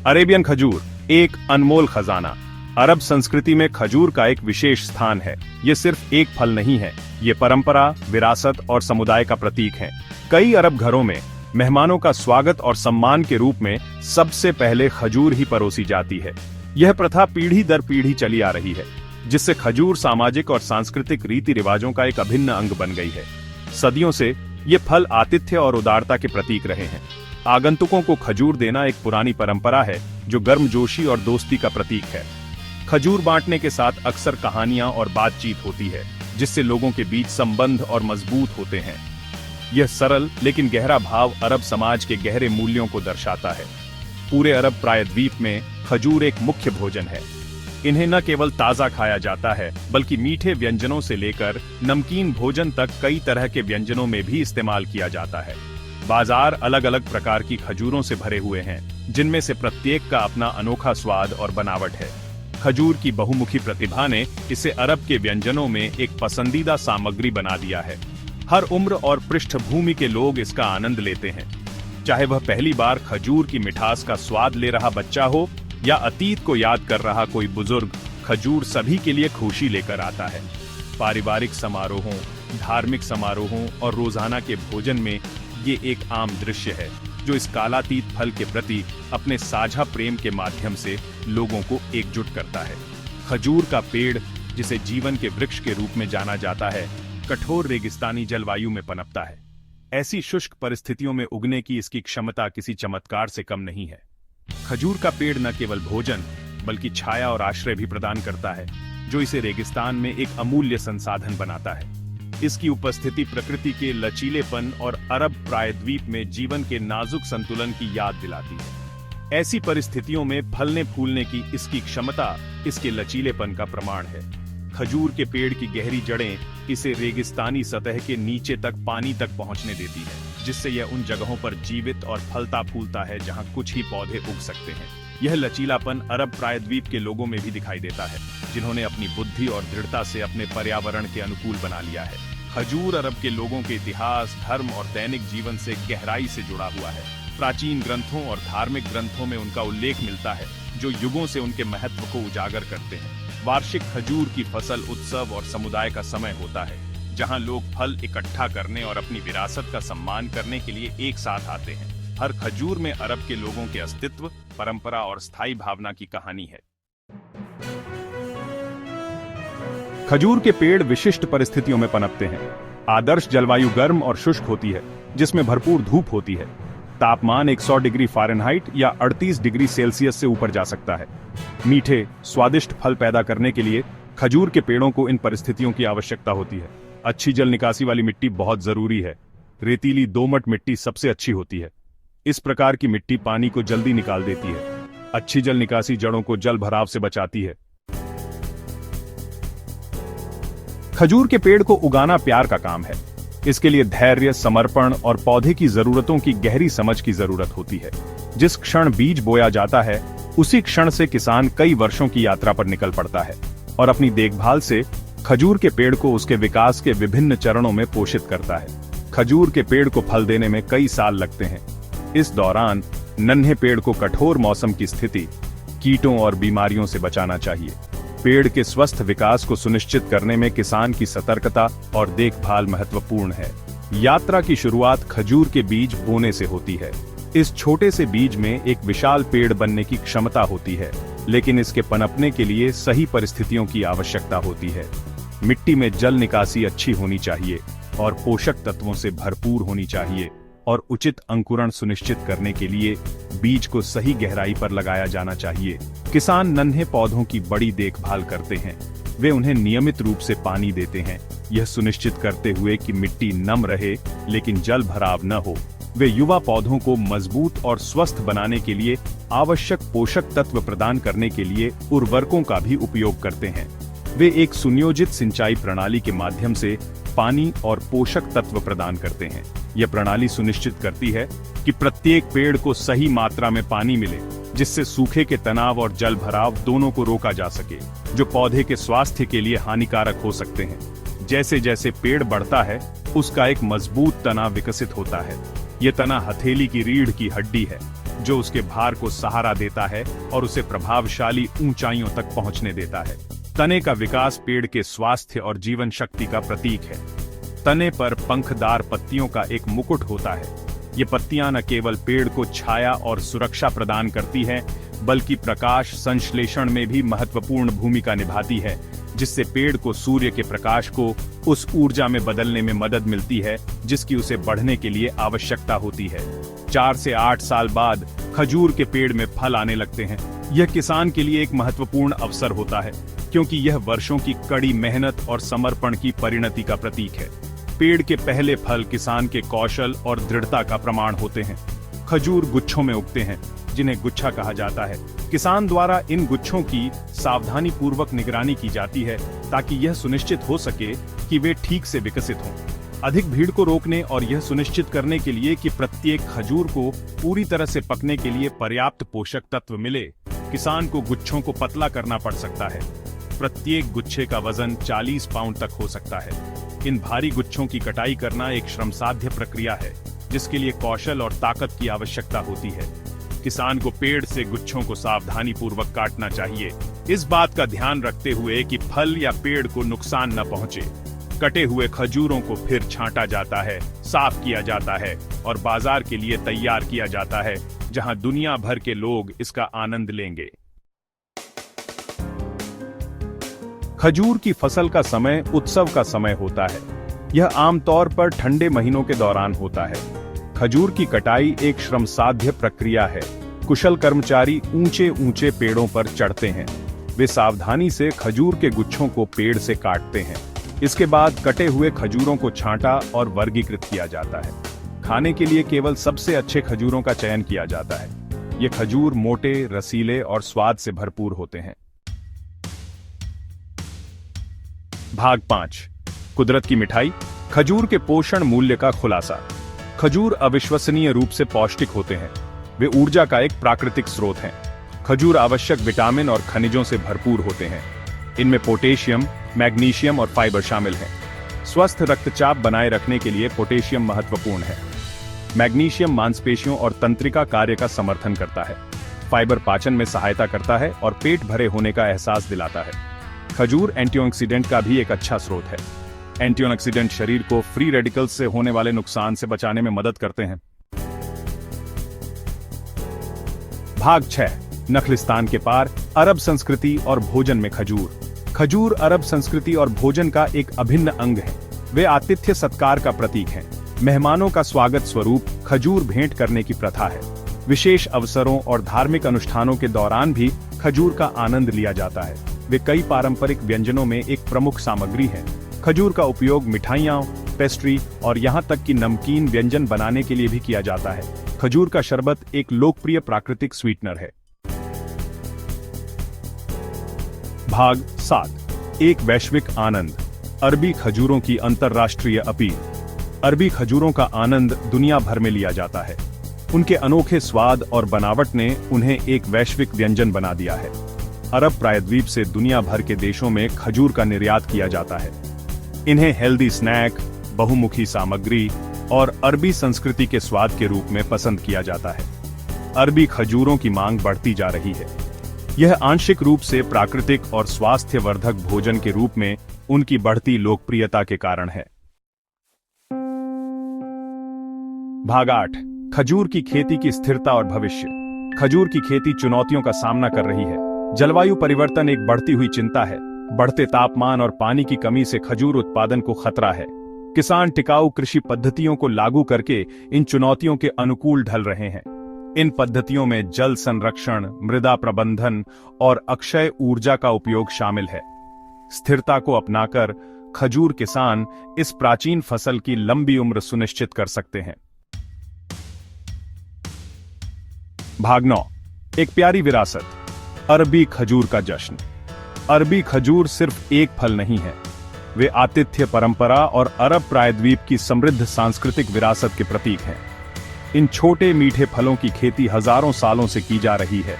Arabian खजूर एक अनमोल खजाना। अरब संस्कृति में खजूर का एक विशेष स्थान है। ये सिर्फ एक फल नहीं है, ये परंपरा, विरासत और समुदाय का प्रतीक है। कई अरब घरों में मेहमानों का स्वागत और सम्मान के रूप में सबसे पहले खजूर ही परोसी जाती है। यह प्रथा पीढ़ी दर पीढ़ी चली आ रही है, जिससे खजूर सामाजिक और सांस्कृतिक रीति रिवाजों का एक अभिन्न अंग बन गई है। सदियों से ये फल आतिथ्य और उदारता के प्रतीक रहे हैं। आगंतुकों को खजूर देना एक पुरानी परंपरा है, जो गर्मजोशी और दोस्ती का प्रतीक है। खजूर बांटने के साथ अक्सर कहानियां और बातचीत होती है, जिससे लोगों के बीच संबंध और मजबूत होते हैं। यह सरल लेकिन गहरा भाव अरब समाज के गहरे मूल्यों को दर्शाता है। पूरे अरब प्रायद्वीप में खजूर एक मुख्य भोजन है। इन्हें न केवल ताजा खाया जाता है, बल्कि मीठे व्यंजनों से लेकर नमकीन भोजन तक कई तरह के व्यंजनों में भी इस्तेमाल किया जाता है। बाजार अलग अलग प्रकार की खजूरों से भरे हुए हैं, जिनमें से प्रत्येक का अपना अनोखा स्वाद और बनावट है। खजूर की बहुमुखी प्रतिभा ने इसे अरब के व्यंजनों में एक पसंदीदा सामग्री बना दिया है। हर उम्र और पृष्ठभूमि के लोग इसका आनंद लेते हैं, चाहे वह पहली बार खजूर की मिठास का स्वाद ले रहा बच्चा हो या अतीत को याद कर रहा कोई बुजुर्ग। खजूर सभी के लिए खुशी लेकर आता है। पारिवारिक समारोहों, धार्मिक समारोहों और रोजाना के भोजन में ये एक आम दृश्य है, जो इस कालातीत फल के प्रति अपने साझा प्रेम के माध्यम से लोगों को एकजुट करता है। खजूर का पेड़, जिसे जीवन के वृक्ष के रूप में जाना जाता है, कठोर रेगिस्तानी जलवायु में पनपता है। ऐसी शुष्क परिस्थितियों में उगने की इसकी क्षमता किसी चमत्कार से कम नहीं है। खजूर का पेड़ न केवल भोजन, बल्कि छाया और आश्रय भी प्रदान करता है, जो इसे रेगिस्तान में एक अमूल्य संसाधन बनाता है। इसकी उपस्थिति प्रकृति के लचीलेपन और अरब प्रायद्वीप में जीवन के नाजुक संतुलन की याद दिलाती है। ऐसी परिस्थितियों में फलने फूलने की इसकी क्षमता इसके लचीलेपन का प्रमाण है। खजूर के पेड़ की गहरी जड़ें इसे रेगिस्तानी सतह के नीचे तक पानी तक पहुंचने देती है, जिससे यह उन जगहों पर जीवित और फलता फूलता है जहां कुछ ही पौधे उग सकते हैं। यह लचीलापन अरब प्रायद्वीप के लोगों में भी दिखाई देता है, जिन्होंने अपनी बुद्धि और दृढ़ता से अपने पर्यावरण के अनुकूल बना लिया है। खजूर अरब के लोगों के इतिहास, धर्म और दैनिक जीवन से गहराई से जुड़ा हुआ है। प्राचीन ग्रंथों और धार्मिक ग्रंथों में उनका उल्लेख मिलता है, जो युगों से उनके महत्व को उजागर करते हैं। वार्षिक खजूर की फसल उत्सव और समुदाय का समय होता है, जहां लोग फल इकट्ठा करने और अपनी विरासत का सम्मान करने के लिए एक साथ आते हैं। हर खजूर में अरब के लोगों के अस्तित्व, परंपरा और स्थायी भावना की कहानी है। खजूर के पेड़ विशिष्ट परिस्थितियों में पनपते हैं। आदर्श जलवायु गर्म और शुष्क होती है, जिसमें भरपूर धूप होती है। तापमान 100 डिग्री फ़ारेनहाइट या 38 डिग्री सेल्सियस से ऊपर जा सकता है। मीठे, स्वादिष्ट फल पैदा करने के लिए खजूर के पेड़ों को इन परिस्थितियों की आवश्यकता होती है। अच्छी जल निकासी वाली मिट्टी बहुत जरूरी है। रेतीली दोमट मिट्टी सबसे अच्छी होती है। इस प्रकार की मिट्टी पानी को जल्दी निकाल देती है। अच्छी जल निकासी जड़ों को जल भराव से बचाती है। खजूर के पेड़ को उगाना प्यार का काम है। इसके लिए धैर्य, समर्पण और पौधे की जरूरतों की गहरी समझ की जरूरत होती है। जिस क्षण बीज बोया जाता है, उसी क्षण से किसान कई वर्षों की यात्रा पर निकल पड़ता है और अपनी देखभाल से खजूर के पेड़ को उसके विकास के विभिन्न चरणों में पोषित करता है। खजूर के पेड़ को फल देने में कई साल लगते हैं। इस दौरान नन्हे पेड़ को कठोर मौसम की स्थिति, कीटों और बीमारियों से बचाना चाहिए। पेड़ के स्वस्थ विकास को सुनिश्चित करने में किसान की सतर्कता और देखभाल महत्वपूर्ण है। यात्रा की शुरुआत खजूर के बीज बोने से होती है। इस छोटे से बीज में एक विशाल पेड़ बनने की क्षमता होती है, लेकिन इसके पनपने के लिए सही परिस्थितियों की आवश्यकता होती है। मिट्टी में जल निकासी अच्छी होनी चाहिए और पोषक तत्वों से भरपूर होनी चाहिए, और उचित अंकुरण सुनिश्चित करने के लिए बीज को सही गहराई पर लगाया जाना चाहिए। किसान नन्हे पौधों की बड़ी देखभाल करते हैं। वे उन्हें नियमित रूप से पानी देते हैं, यह सुनिश्चित करते हुए कि मिट्टी नम रहे लेकिन जल भराव न हो। वे युवा पौधों को मजबूत और स्वस्थ बनाने के लिए आवश्यक पोषक तत्व प्रदान करने के लिए उर्वरकों का भी उपयोग करते हैं। वे एक सुनियोजित सिंचाई प्रणाली के माध्यम से पानी और पोषक तत्व प्रदान करते हैं। यह प्रणाली सुनिश्चित करती है कि प्रत्येक पेड़ को सही मात्रा में पानी मिले, जिससे सूखे के तनाव और जल भराव दोनों को रोका जा सके, जो पौधे के स्वास्थ्य के लिए हानिकारक हो सकते हैं। जैसे जैसे पेड़ बढ़ता है, उसका एक मजबूत तना विकसित होता है। यह तना हथेली की रीढ़ की हड्डी है। जो उसके भार को सहारा देता है और उसे प्रभावशाली ऊंचाइयों तक पहुंचने देता है। तने का विकास पेड़ के स्वास्थ्य और जीवन शक्ति का प्रतीक है। तने पर पंखदार पत्तियों का एक मुकुट होता है। ये पत्तियां न केवल पेड़ को छाया और सुरक्षा प्रदान करती हैं, बल्कि प्रकाश संश्लेषण में भी महत्वपूर्ण भूमिका निभाती है, जिससे पेड़ को सूर्य के प्रकाश को उस ऊर्जा में बदलने में मदद मिलती है जिसकी उसे बढ़ने के लिए आवश्यकता होती है। 4 से 8 साल बाद खजूर के पेड़ में फल आने लगते हैं। यह किसान के लिए एक महत्वपूर्ण अवसर होता है, क्योंकि यह वर्षों की कड़ी मेहनत और समर्पण की परिणति का प्रतीक है। पेड़ के पहले फल किसान के कौशल और दृढ़ता का प्रमाण होते हैं। खजूर गुच्छों में उगते हैं, जिन्हें गुच्छा कहा जाता है। किसान द्वारा इन गुच्छों की सावधानी पूर्वक निगरानी की जाती है, ताकि यह सुनिश्चित हो सके कि वे ठीक से विकसित हों। अधिक भीड़ को रोकने और यह सुनिश्चित करने के लिए कि प्रत्येक खजूर को पूरी तरह से पकने के लिए पर्याप्त पोषक तत्व मिले, किसान को गुच्छों को पतला करना पड़ सकता है। प्रत्येक गुच्छे का वजन 40 पाउंड तक हो सकता है। इन भारी गुच्छों की कटाई करना एक श्रमसाध्य प्रक्रिया है, जिसके लिए कौशल और ताकत की आवश्यकता होती है। किसान को पेड़ से गुच्छों को सावधानी पूर्वक काटना चाहिए, इस बात का ध्यान रखते हुए कि फल या पेड़ को नुकसान न पहुंचे। कटे हुए खजूरों को फिर छांटा जाता है, साफ किया जाता है और बाजार के लिए तैयार किया जाता है, जहां दुनिया भर के लोग इसका आनंद लेंगे। खजूर की फसल का समय उत्सव का समय होता है। यह आमतौर पर ठंडे महीनों के दौरान होता है। खजूर की कटाई एक श्रमसाध्य प्रक्रिया है। कुशल कर्मचारी ऊंचे ऊंचे पेड़ों पर चढ़ते हैं। वे सावधानी से खजूर के गुच्छों को पेड़ से काटते हैं। इसके बाद कटे हुए खजूरों को छांटा और वर्गीकृत किया जाता है। खाने के लिए केवल सबसे अच्छे खजूरों का चयन किया जाता है। ये खजूर मोटे, रसीले और स्वाद से भरपूर होते हैं। भाग 5, कुदरत की मिठाई, खजूर के पोषण मूल्य का खुलासा। खजूर अविश्वसनीय रूप से पौष्टिक होते हैं। वे ऊर्जा का एक प्राकृतिक स्रोत हैं। खजूर आवश्यक विटामिन और खनिजों से भरपूर होते हैं। इनमें पोटेशियम, मैग्नीशियम और फाइबर शामिल हैं। स्वस्थ रक्तचाप बनाए रखने के लिए पोटेशियम महत्वपूर्ण है। मैग्नीशियम मांसपेशियों और तंत्रिका कार्य का समर्थन करता है। फाइबर पाचन में सहायता करता है और पेट भरे होने का एहसास दिलाता है। खजूर एंटीऑक्सीडेंट का भी एक अच्छा स्रोत है। एंटीऑक्सीडेंट शरीर को फ्री रेडिकल्स से होने वाले नुकसान से बचाने में मदद करते हैं। भाग 6, नखलिस्तान के पार, अरब संस्कृति और भोजन में खजूर। खजूर अरब संस्कृति और भोजन का एक अभिन्न अंग है। वे आतिथ्य सत्कार का प्रतीक हैं। मेहमानों का स्वागत स्वरूप खजूर भेंट करने की प्रथा है। विशेष अवसरों और धार्मिक अनुष्ठानों के दौरान भी खजूर का आनंद लिया जाता है। वे कई पारंपरिक व्यंजनों में एक प्रमुख सामग्री है। खजूर का उपयोग मिठाइयाँ, पेस्ट्री और यहाँ तक कि नमकीन व्यंजन बनाने के लिए भी किया जाता है। खजूर का शरबत एक लोकप्रिय प्राकृतिक स्वीटनर है। भाग 7, एक वैश्विक आनंद, अरबी खजूरों की अंतर्राष्ट्रीय अपील। अरबी खजूरों का आनंद दुनिया भर में लिया जाता है। उनके अनोखे स्वाद और बनावट ने उन्हें एक वैश्विक व्यंजन बना दिया है। अरब प्रायद्वीप से दुनिया भर के देशों में खजूर का निर्यात किया जाता है। इन्हें हेल्दी स्नैक, बहुमुखी सामग्री और अरबी संस्कृति के स्वाद के रूप में पसंद किया जाता है। अरबी खजूरों की मांग बढ़ती जा रही है। यह आंशिक रूप से प्राकृतिक और स्वास्थ्यवर्धक भोजन के रूप में उनकी बढ़ती लोकप्रियता के कारण है। भाग 8, खजूर की खेती की स्थिरता और भविष्य। खजूर की खेती चुनौतियों का सामना कर रही है। जलवायु परिवर्तन एक बढ़ती हुई चिंता है। बढ़ते तापमान और पानी की कमी से खजूर उत्पादन को खतरा है। किसान टिकाऊ कृषि पद्धतियों को लागू करके इन चुनौतियों के अनुकूल ढल रहे हैं। इन पद्धतियों में जल संरक्षण, मृदा प्रबंधन और अक्षय ऊर्जा का उपयोग शामिल है। स्थिरता को अपनाकर खजूर किसान इस प्राचीन फसल की लंबी उम्र सुनिश्चित कर सकते हैं। भाग 9, एक प्यारी विरासत, अरबी खजूर का जश्न। अरबी खजूर सिर्फ एक फल नहीं है, वे आतिथ्य परंपरा और अरब प्रायद्वीप की समृद्ध सांस्कृतिक विरासत के प्रतीक हैं। इन छोटे मीठे फलों की खेती हजारों सालों से की जा रही है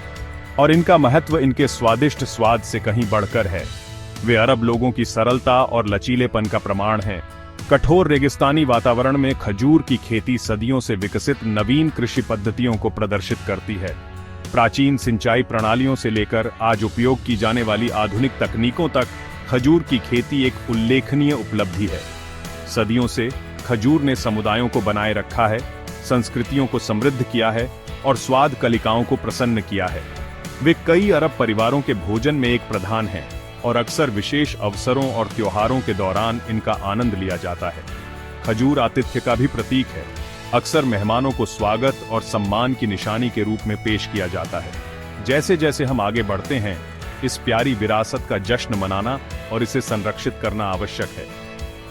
और इनका महत्व इनके स्वादिष्ट स्वाद से कहीं बढ़कर है। वे अरब लोगों की सरलता और लचीलेपन का प्रमाण हैं, कठोर रेगिस्तानी वातावरण में खजूर की खेती सदियों से विकसित नवीन कृषि पद्धतियों को प्रदर्शित करती है। प्राचीन सिंचाई प्रणालियों से लेकर आज उपयोग की जाने वाली आधुनिक तकनीकों तक खजूर की खेती एक उल्लेखनीय उपलब्धि है। सदियों से खजूर ने समुदायों को बनाए रखा है, संस्कृतियों को समृद्ध किया है और स्वाद कलिकाओं को प्रसन्न किया है। वे कई अरब परिवारों के भोजन में एक प्रधान हैं और अक्सर विशेष अवसरों और त्योहारों के दौरान इनका आनंद लिया जाता है। खजूर आतिथ्य का भी प्रतीक है। अक्सर मेहमानों को स्वागत और सम्मान की निशानी के रूप में पेश किया जाता है। जैसे जैसे हम आगे बढ़ते हैं, इस प्यारी विरासत का जश्न मनाना और इसे संरक्षित करना आवश्यक है।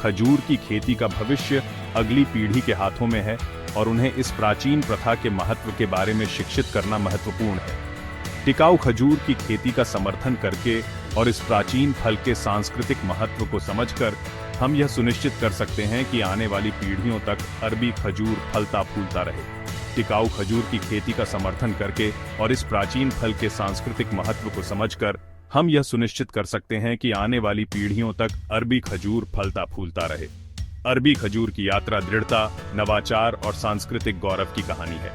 खजूर की खेती का भविष्य अगली पीढ़ी के हाथों में है और उन्हें इस प्राचीन प्रथा के महत्व के बारे में शिक्षित करना महत्वपूर्ण है। टिकाऊ खजूर की खेती का समर्थन करके और इस प्राचीन फल के सांस्कृतिक महत्व को समझकर हम यह सुनिश्चित कर सकते हैं कि आने वाली पीढ़ियों तक अरबी खजूर फलता फूलता रहे। टिकाऊ खजूर की खेती का समर्थन करके और इस प्राचीन फल के सांस्कृतिक महत्व को समझकर हम यह सुनिश्चित कर सकते हैं कि आने वाली पीढ़ियों तक अरबी खजूर फलता फूलता रहे। अरबी खजूर की यात्रा दृढ़ता, नवाचार और सांस्कृतिक गौरव की कहानी है।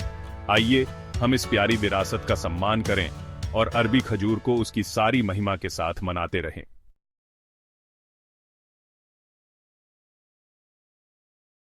आइए हम इस प्यारी विरासत का सम्मान करें और अरबी खजूर को उसकी सारी महिमा के साथ मनाते रहें।